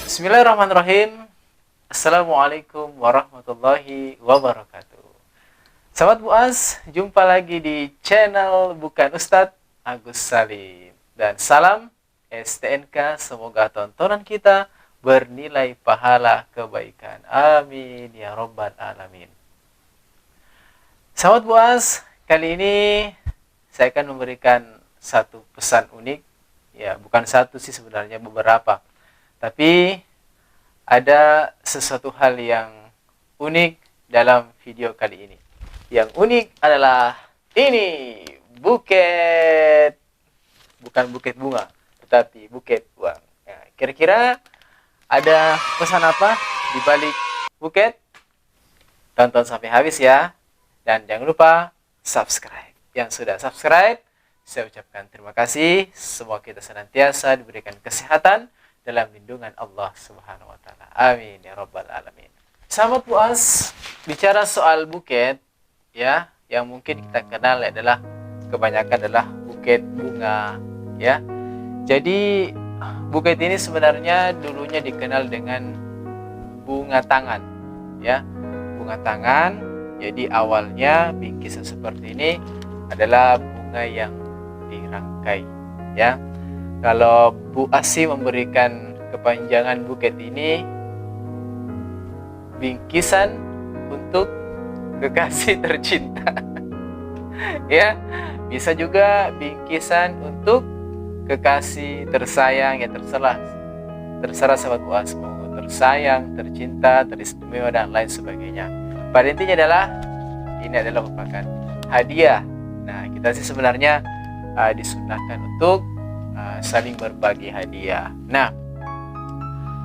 Bismillahirrahmanirrahim. Assalamualaikum warahmatullahi wabarakatuh. Sahabat Buas, jumpa lagi di channel Bukan Ustadz Agus Salim. Dan salam STNK, semoga tontonan kita bernilai pahala kebaikan. Amin ya Rabbal Alamin. Sahabat Buas, kali ini saya akan memberikan satu pesan unik. Ya, bukan satu sih sebenarnya, beberapa. Tapi ada sesuatu hal yang unik dalam video kali ini. Yang unik adalah ini, buket. Bukan buket bunga, tetapi buket uang. Ya, kira-kira ada pesan apa di balik buket? Tonton sampai habis ya. Dan jangan lupa subscribe. Yang sudah subscribe, saya ucapkan terima kasih. Semoga kita senantiasa diberikan kesehatan dalam lindungan Allah Subhanahu wa taala. Amin ya Rabbal Alamin. Sahabat Buas, bicara soal buket ya, yang mungkin kita kenal adalah kebanyakan adalah buket bunga ya. Jadi buket ini sebenarnya dulunya dikenal dengan bunga tangan ya. Bunga tangan. Jadi awalnya bingkisan seperti ini adalah bunga yang dirangkai ya. Kalau Bu Asi memberikan kepanjangan buket ini, bingkisan untuk kekasih tercinta. Ya, bisa juga bingkisan untuk kekasih tersayang, ya terserah sahabat Bu As, mau tersayang, tercinta, teristimewa dan lain sebagainya. Pada intinya adalah ini adalah merupakan hadiah. Nah, kita sih sebenarnya disunahkan untuk saling berbagi hadiah. Nah,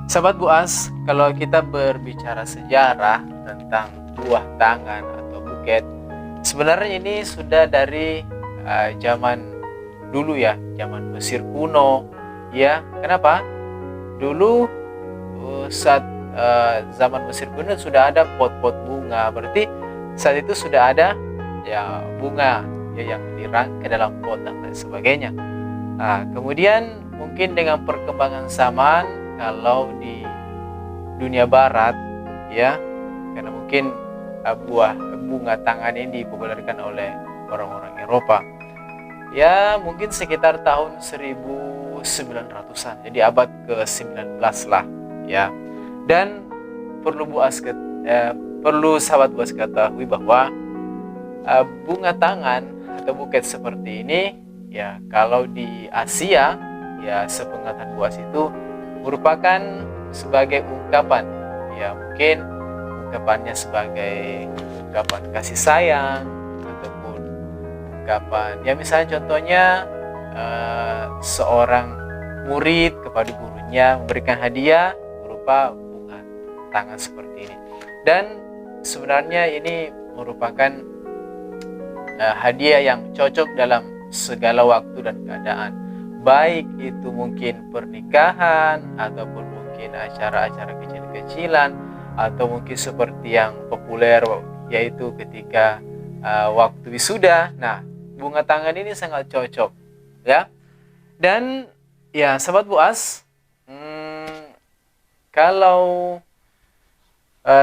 sahabat Buas, kalau kita berbicara sejarah tentang buah tangan atau buket, sebenarnya ini sudah dari zaman dulu ya, zaman Mesir kuno ya. Kenapa? Dulu saat zaman Mesir kuno sudah ada pot-pot bunga, berarti saat itu sudah ada ya bunga ya, yang dirangkai dalam pot dan lain sebagainya. Nah, kemudian mungkin dengan perkembangan zaman, kalau di dunia barat ya, karena mungkin buah bunga tangan ini dipopulerkan oleh orang-orang Eropa ya, mungkin sekitar tahun 1900-an, jadi abad ke-19 lah ya. Dan perlu sahabat Buas ketahui bahwa bunga tangan atau buket seperti ini ya, kalau di Asia ya, sepengetahuan Buas itu merupakan sebagai ungkapan ya, mungkin ungkapannya sebagai ungkapan kasih sayang ataupun ungkapan ya, misalnya contohnya seorang murid kepada gurunya memberikan hadiah berupa bunga tangan seperti ini. Dan sebenarnya ini merupakan hadiah yang cocok dalam segala waktu dan keadaan, baik itu mungkin pernikahan ataupun mungkin acara-acara kecil-kecilan, atau mungkin seperti yang populer yaitu ketika waktu wisuda. Nah, bunga tangan ini sangat cocok ya. Dan ya sahabat Buas, kalau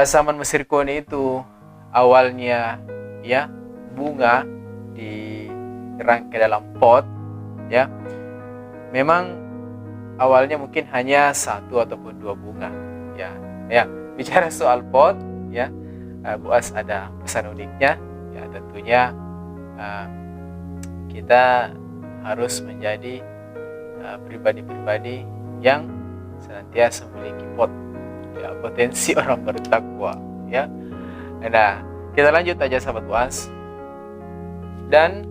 zaman Mesir kuno itu awalnya ya bunga dirangkai dalam pot ya, memang awalnya mungkin hanya satu ataupun dua bunga ya. Bicara soal pot ya, Buas ada pesan uniknya ya. Tentunya kita harus menjadi pribadi-pribadi yang senantiasa memiliki pot ya, potensi orang bertakwa ya. Nah, kita lanjut aja sahabat Buas. Dan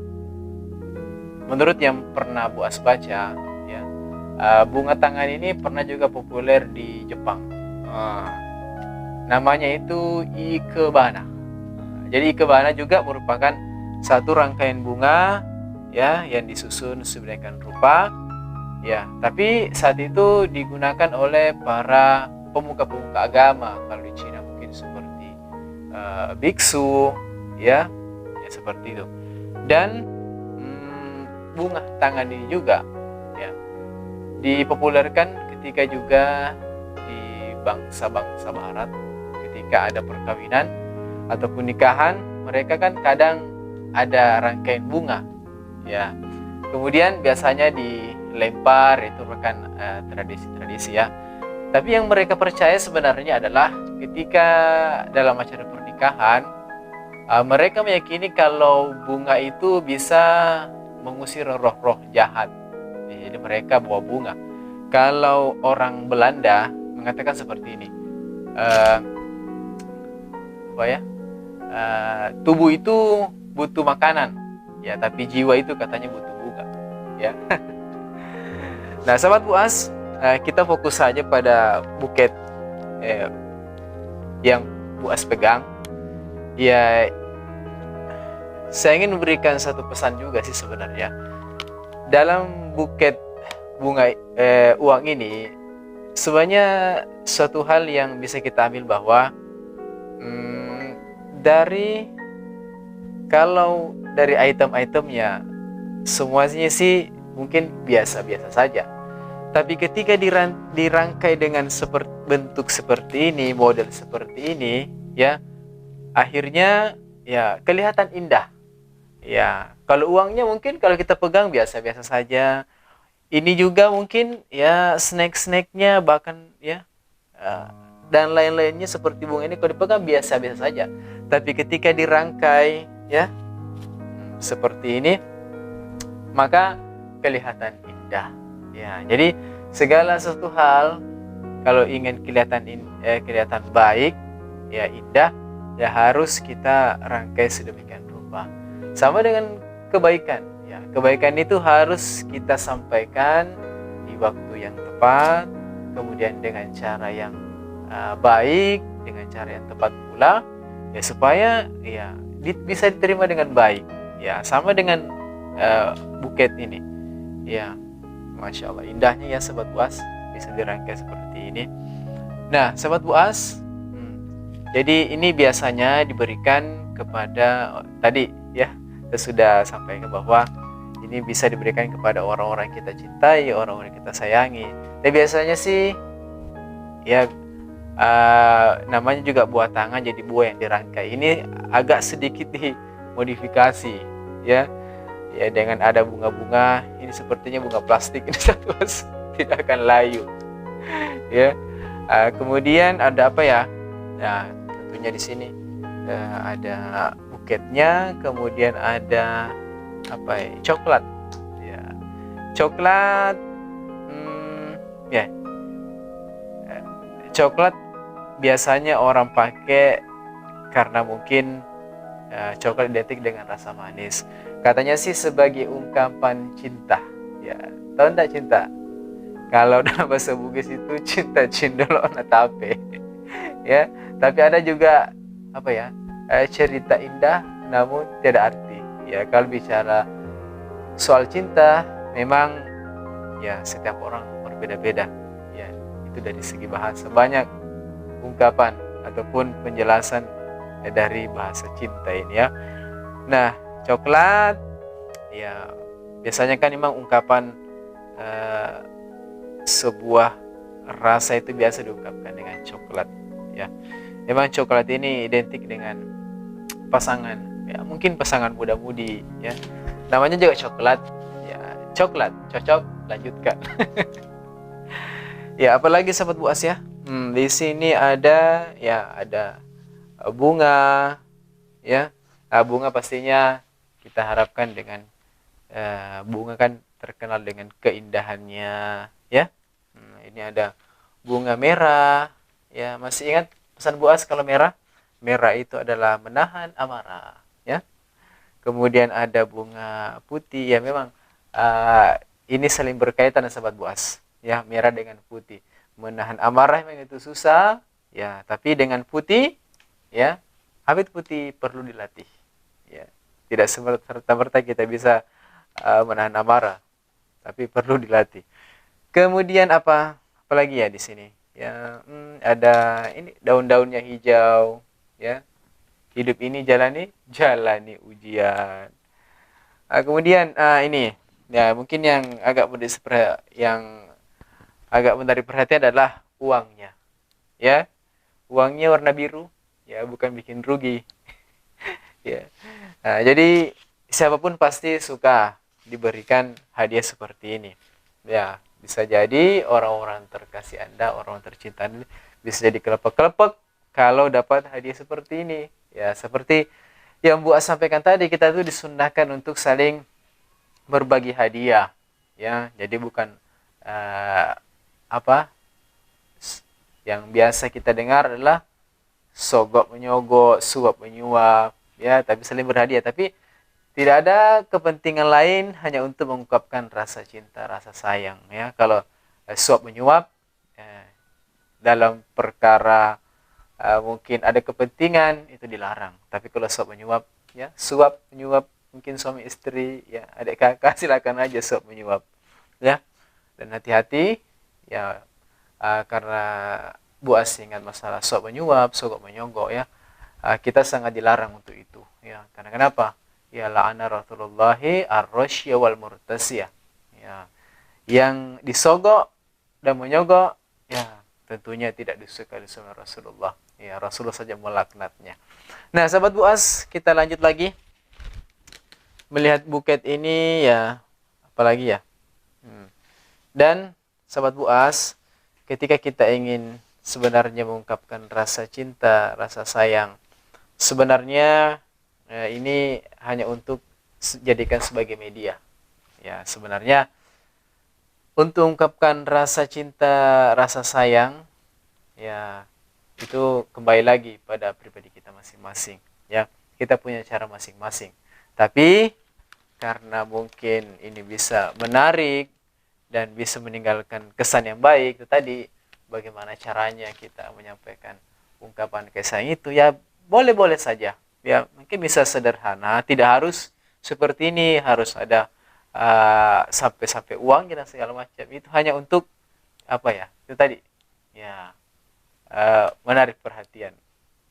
menurut yang pernah Buas baca ya, bunga tangan ini pernah juga populer di Jepang. Namanya itu ikebana. Jadi ikebana juga merupakan satu rangkaian bunga ya, yang disusun sedemikian rupa ya. Tapi saat itu digunakan oleh para pemuka-pemuka agama. Kalau di Cina mungkin seperti biksu ya, seperti itu. Dan bunga tangan ini juga ya dipopulerkan ketika juga di bangsa-bangsa barat, ketika ada perkawinan ataupun nikahan, mereka kan kadang ada rangkaian bunga, ya. Kemudian biasanya dilempar, itu merupakan tradisi-tradisi ya. Tapi yang mereka percaya sebenarnya adalah ketika dalam acara pernikahan, mereka meyakini kalau bunga itu bisa mengusir roh-roh jahat. Jadi mereka bawa bunga. Kalau orang Belanda mengatakan seperti ini, tubuh itu butuh makanan, ya, tapi jiwa itu katanya butuh bunga, ya. Nah, sahabat Buas, kita fokus saja pada buket yang Buas pegang. Ya, saya ingin memberikan satu pesan juga sih sebenarnya. Dalam buket bunga uang ini, sebenarnya suatu hal yang bisa kita ambil bahwa kalau dari item-itemnya semuanya sih mungkin biasa-biasa saja. Tapi ketika dirangkai dengan bentuk seperti ini, model seperti ini, ya, akhirnya ya kelihatan indah. Ya, kalau uangnya mungkin kalau kita pegang biasa-biasa saja. Ini juga mungkin ya snack-snacknya bahkan ya dan lain-lainnya seperti bunga ini kalau dipegang biasa-biasa saja. Tapi ketika dirangkai ya seperti ini, maka kelihatan indah. Ya, jadi segala sesuatu hal kalau ingin kelihatan baik, ya indah, ya harus kita rangkai sedemikian rupa. Sama dengan kebaikan, ya kebaikan itu harus kita sampaikan di waktu yang tepat, kemudian dengan cara yang baik, dengan cara yang tepat pula, ya supaya ya bisa diterima dengan baik. Ya sama dengan buket ini, ya Masya Allah indahnya ya Sobat Buas, bisa dirangkai seperti ini. Nah Sobat Buas, jadi ini biasanya diberikan kepada tadi ya kita sudah sampaikan bahwa ini bisa diberikan kepada orang-orang yang kita cintai, orang-orang yang kita sayangi. Dan biasanya sih ya namanya juga buah tangan, jadi buah yang dirangkai. Ini agak sedikit dimodifikasi ya. Ya dengan ada bunga-bunga, ini sepertinya bunga plastik ini tidak akan layu. Ya. Kemudian ada apa ya? Nah, tentunya di sini ada buketnya, kemudian ada apa ya? Coklat. Ya. Coklat ya. Coklat biasanya orang pakai karena mungkin coklat identik dengan rasa manis. Katanya sih sebagai ungkapan cinta. Ya, tahu enggak cinta? Kalau dalam bahasa Bugis itu cinta cindol ona tape. Ya, tapi ada juga apa ya? Cerita indah namun tidak arti. Ya, kalau bicara soal cinta memang ya setiap orang berbeda-beda. Ya, itu dari segi bahasa banyak ungkapan ataupun penjelasan dari bahasa cinta ini ya. Nah, coklat ya biasanya kan memang ungkapan sebuah rasa itu biasa diungkapkan dengan coklat ya. Memang coklat ini identik dengan pasangan ya, mungkin pasangan muda-mudi ya. Namanya juga coklat ya, coklat cocok lanjutkan. Ya, apalagi sahabat Buas ya. Di sini ada bunga ya. Nah, bunga pastinya kita harapkan dengan bunga kan terkenal dengan keindahannya ya. Ini ada bunga merah ya. Masih ingat pesan Buas kalau merah? Merah itu adalah menahan amarah ya. Kemudian ada bunga putih ya, memang ini saling berkaitan sahabat Buas ya, merah dengan putih. Menahan amarah memang itu susah ya, tapi dengan putih ya, habit putih perlu dilatih ya. Tidak serta-merta kita bisa menahan amarah, tapi perlu dilatih. Kemudian apalagi ya di sini ya, ada ini daun-daunnya hijau ya. Hidup ini jalani ujian. Kemudian ini ya mungkin yang agak yang agak menarik perhatian adalah uangnya. Ya, uangnya warna biru, ya bukan bikin rugi. Ya. Nah, jadi siapapun pasti suka diberikan hadiah seperti ini. Ya, bisa jadi orang-orang terkasih Anda, orang tercinta Anda bisa jadi kelepek-kelepek kalau dapat hadiah seperti ini. Ya, seperti yang Bu As sampaikan tadi, kita tuh disunahkan untuk saling berbagi hadiah. Ya, jadi bukan apa yang biasa kita dengar adalah sogok menyogok, suap menyuap, ya, tapi saling berhadiah. Tapi tidak ada kepentingan lain hanya untuk mengungkapkan rasa cinta, rasa sayang. Ya, kalau suap menyuap dalam perkara mungkin ada kepentingan, itu dilarang. Tapi kalau suap menyuap, ya, suap menyuap mungkin suami istri, ya, adik kakak, silakan aja suap menyuap, ya. Dan hati-hati, ya, karena Bu As ingat masalah suap menyuap, sogok menyogok, ya, kita sangat dilarang untuk itu, ya. Karena kenapa? Ya, la'ana Rasulullahi ar-rasya wal murtasiyah. Ya, yang disogok dan menyogok, ya, tentunya tidak disukai oleh Rasulullah. Ya, Rasulullah saja melaknatnya. Nah, sahabat Bu As, kita lanjut lagi. Melihat buket ini, ya, apalagi ya. Dan sahabat Bu As, ketika kita ingin sebenarnya mengungkapkan rasa cinta, rasa sayang, sebenarnya ini hanya untuk jadikan sebagai media. Ya, sebenarnya untuk mengungkapkan rasa cinta, rasa sayang, ya, itu kembali lagi pada pribadi kita masing-masing. Ya, kita punya cara masing-masing. Tapi karena mungkin ini bisa menarik dan bisa meninggalkan kesan yang baik, itu tadi bagaimana caranya kita menyampaikan ungkapan kesan itu, ya boleh-boleh saja. Ya, mungkin bisa sederhana, tidak harus seperti ini, harus ada sampai uang dan segala macam. Itu hanya untuk apa ya? Itu tadi, ya, menarik perhatian.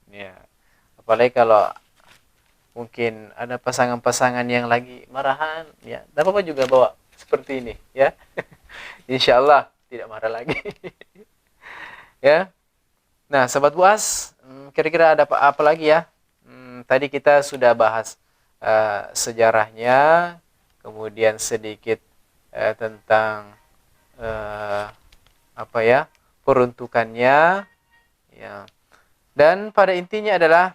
Ya, apalagi kalau mungkin ada pasangan-pasangan yang lagi marahan, ya, tidak apa-apa juga bawa seperti ini, ya. Insya Allah tidak marah lagi. Ya. Nah, sahabat Bu As, kira-kira ada apa lagi ya? Tadi kita sudah bahas sejarahnya, kemudian sedikit tentang apa ya, peruntukannya, ya. Dan pada intinya adalah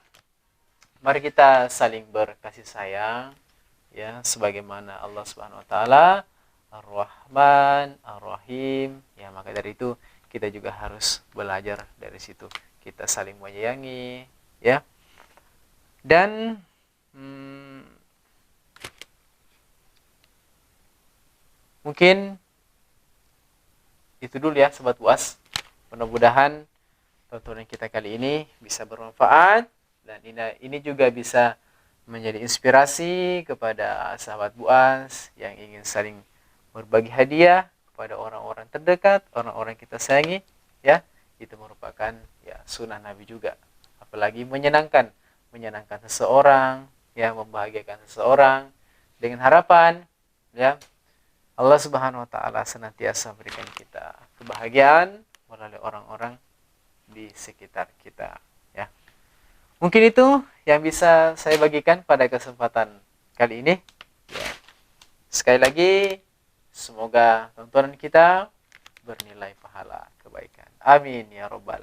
mari kita saling berkasih sayang, ya, sebagaimana Allah Subhanahu wa taala Ar-Rahman, Ar-Rahim. Ya, maka dari itu kita juga harus belajar dari situ. Kita saling menyayangi, ya. Dan mungkin itu dulu ya Sobat UAS. Mudah-mudahan tontonan kita kali ini bisa bermanfaat dan ini juga bisa menjadi inspirasi kepada sahabat BUAS yang ingin saling berbagi hadiah kepada orang-orang terdekat, orang-orang kita sayangi, ya. Itu merupakan ya sunnah Nabi juga. Apalagi menyenangkan seseorang, ya, membahagiakan seseorang dengan harapan, ya, Allah Subhanahu wa taala senantiasa memberikan kita kebahagiaan melalui orang-orang di sekitar kita, ya. Mungkin itu yang bisa saya bagikan pada kesempatan kali ini. Ya. Sekali lagi, semoga tontonan kita bernilai pahala kebaikan. Amin ya robbal